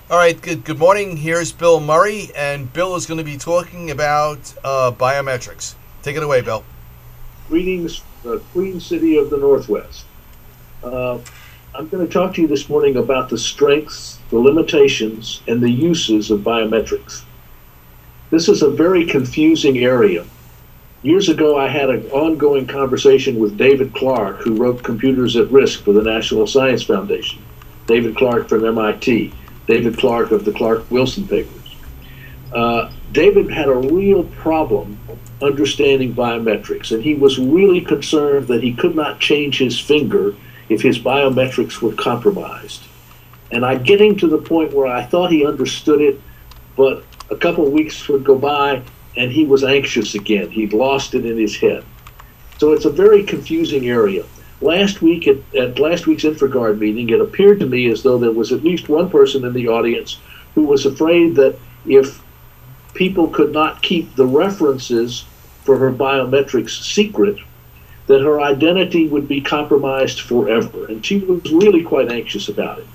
All right, good morning. Here's Bill Murray, and Bill is going to be talking about biometrics. Take it away, Bill. Greetings, Queen City of the Northwest. Uh, I'm going to talk to you this morning about the strengths, the limitations, and the uses of biometrics. This is a very confusing area. Years ago, I had an ongoing conversation with David Clark, who wrote Computers at Risk for the National Science Foundation. David Clark from MIT, David Clark of the Clark-Wilson papers. David had a real problem understanding biometrics, and he was really concerned that he could not change his finger if his biometrics were compromised. And I'm getting to the point where I thought he understood it, but a couple of weeks would go by and he was anxious again. He'd lost it in his head. So it's a very confusing area. Last week at last week's INFRAGARD meeting, it appeared to me as though there was at least one person in the audience who was afraid that if people could not keep the references for her biometrics secret, that her identity would be compromised forever. And she was really quite anxious about it.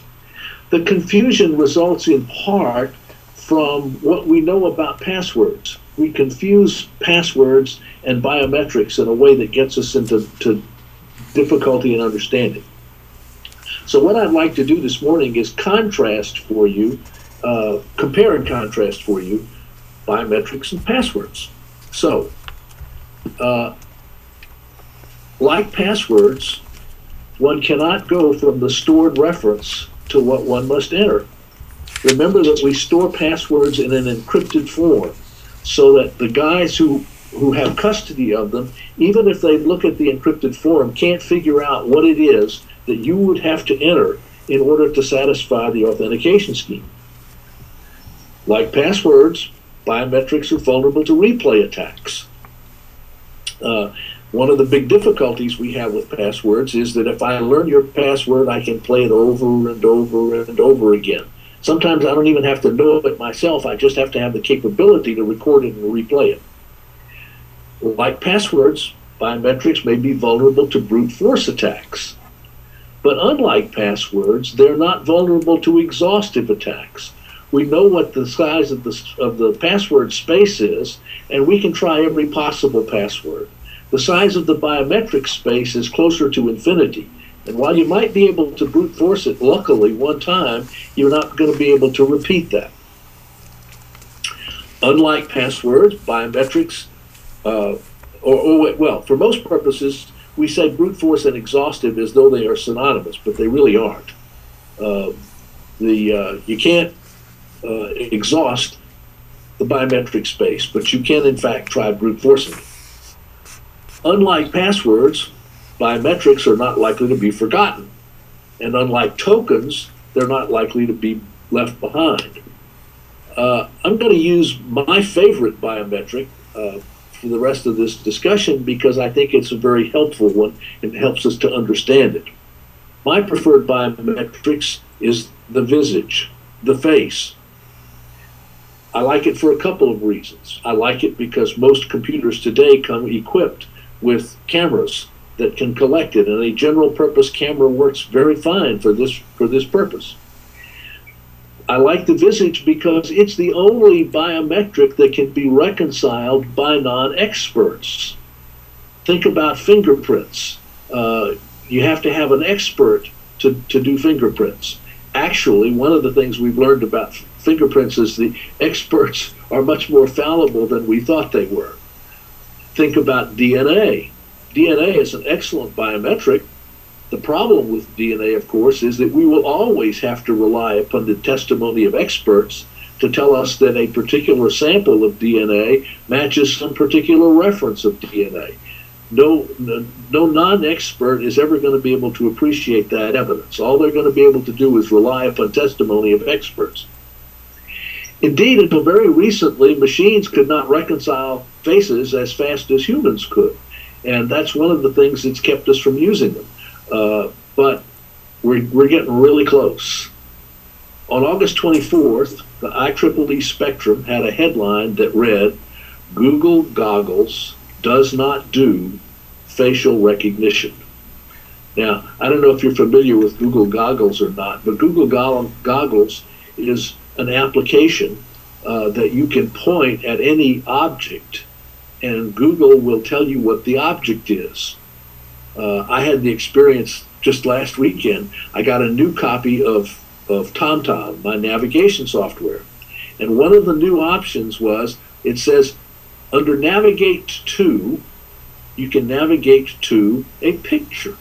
The confusion results in part from what we know about passwords. We confuse passwords and biometrics in a way that gets us into difficulty in understanding. So what I'd like to do this morning is contrast for you, compare and contrast for you, biometrics and passwords. So, like passwords, one cannot go from the stored reference to what one must enter. Remember that we store passwords in an encrypted form so that the guys who have custody of them, even if they look at the encrypted form, can't figure out what it is that you would have to enter in order to satisfy the authentication scheme. Like passwords, biometrics are vulnerable to replay attacks. One of the big difficulties we have with passwords is that if I learn your password, I can play it over and over and over again. Sometimes I don't even have to know it myself. I just have to have the capability to record it and replay it. Like passwords, biometrics may be vulnerable to brute force attacks. But unlike passwords, they're not vulnerable to exhaustive attacks. We know what the size of the password space is, and we can try every possible password. The size of the biometric space is closer to infinity. And while you might be able to brute force it, luckily, one time, you're not going to be able to repeat that. Unlike passwords, biometrics, well, for most purposes, we say brute force and exhaustive as though they are synonymous, but they really aren't. You can't exhaust the biometric space, but you can, in fact, try brute forcing it. Unlike passwords, biometrics are not likely to be forgotten. And unlike tokens, they're not likely to be left behind. I'm going to use my favorite biometric for the rest of this discussion because I think it's a very helpful one and helps us to understand it. My preferred biometrics is the visage, the face. I like it for a couple of reasons. I like it because most computers today come equipped with cameras that can collect it, and a general purpose camera works very fine for this purpose. I like the visage because it's the only biometric that can be reconciled by non-experts. Think about fingerprints. You have to have an expert to do fingerprints. Actually, one of the things we've learned about fingerprints is the experts are much more fallible than we thought they were. Think about DNA. DNA is an excellent biometric. The problem with DNA, of course, is that we will always have to rely upon the testimony of experts to tell us that a particular sample of DNA matches some particular reference of DNA. No non-expert is ever going to be able to appreciate that evidence. All they're going to be able to do is rely upon testimony of experts. Indeed, until very recently, machines could not reconcile faces as fast as humans could. And that's one of the things that's kept us from using them. But we're getting really close. On August 24th, the IEEE Spectrum had a headline that read, "Google Goggles does not do facial recognition." Now, I don't know if you're familiar with Google Goggles or not, but Google Goggles is an application that you can point at any object, and Google will tell you what the object is. I had the experience just last weekend. I got a new copy of TomTom, my navigation software. And one of the new options was, it says, under Navigate To, you can navigate to a picture.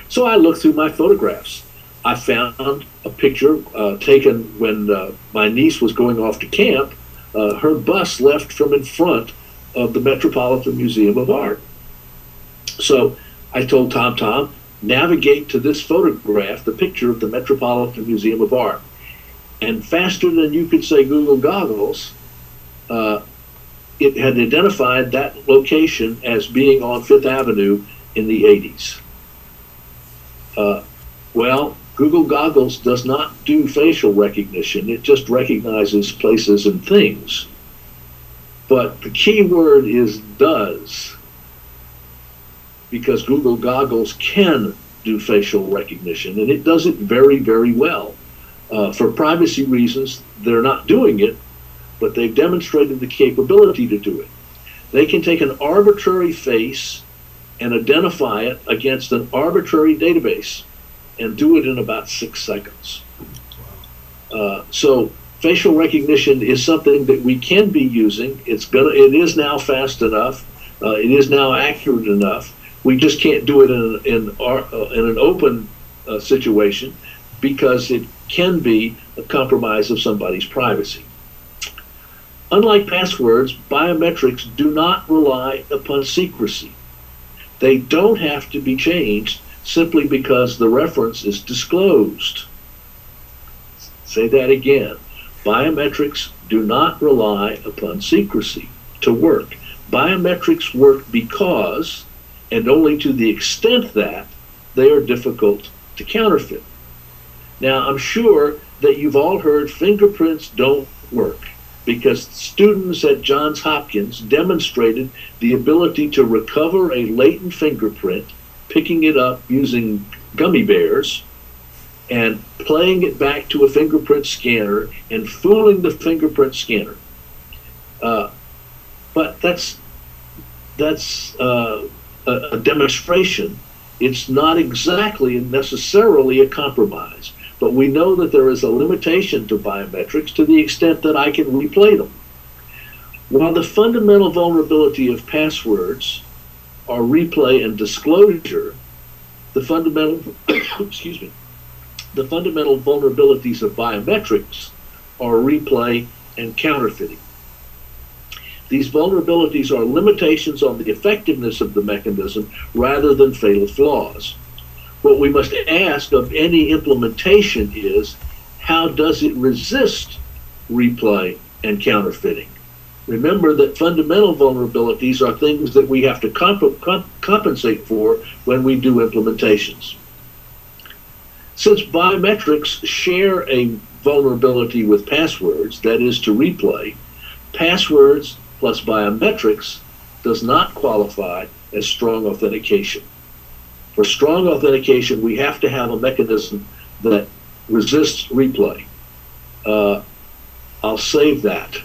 So I looked through my photographs. I found a picture taken when my niece was going off to camp. Her bus left from in front of the Metropolitan Museum of Art. So I told TomTom, navigate to this photograph, the picture of the Metropolitan Museum of Art. And faster than you could say Google goggles, it had identified that location as being on Fifth Avenue in the 80s. Well, Google goggles does not do facial recognition. It just recognizes places and things. But the key word is does, because Google goggles can do facial recognition, and it does it very, very well. For privacy reasons, they're not doing it, but they've demonstrated the capability to do it. They can take an arbitrary face and identify it against an arbitrary database and do it in about 6 seconds. So facial recognition is something that we can be using. It is now fast enough. It is now accurate enough. We just can't do it in an open situation, because it can be a compromise of somebody's privacy. Unlike passwords, biometrics do not rely upon secrecy. They don't have to be changed simply because the reference is disclosed. Say that again. Biometrics do not rely upon secrecy to work. Biometrics work because, and only to the extent that, they are difficult to counterfeit. Now, I'm sure that you've all heard fingerprints don't work, because students at Johns Hopkins demonstrated the ability to recover a latent fingerprint, picking it up using gummy bears and playing it back to a fingerprint scanner and fooling the fingerprint scanner. But that's a demonstration. It's not exactly and necessarily a compromise. But we know that there is a limitation to biometrics to the extent that I can replay them. While the fundamental vulnerability of passwords are replay and disclosure, the fundamental the fundamental vulnerabilities of biometrics are replay and counterfeiting. These vulnerabilities are limitations on the effectiveness of the mechanism rather than fatal flaws. What we must ask of any implementation is, how does it resist replay and counterfeiting? Remember that fundamental vulnerabilities are things that we have to compensate for when we do implementations. Since biometrics share a vulnerability with passwords, that is to replay, passwords plus biometrics does not qualify as strong authentication. For strong authentication, we have to have a mechanism that resists replay. I'll save that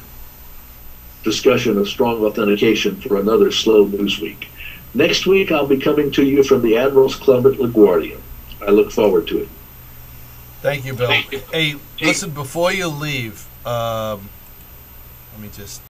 discussion of strong authentication for another slow news week. Next week, I'll be coming to you from the Admiral's Club at LaGuardia. I look forward to it. Thank you, Bill. Hey, listen, before you leave, let me just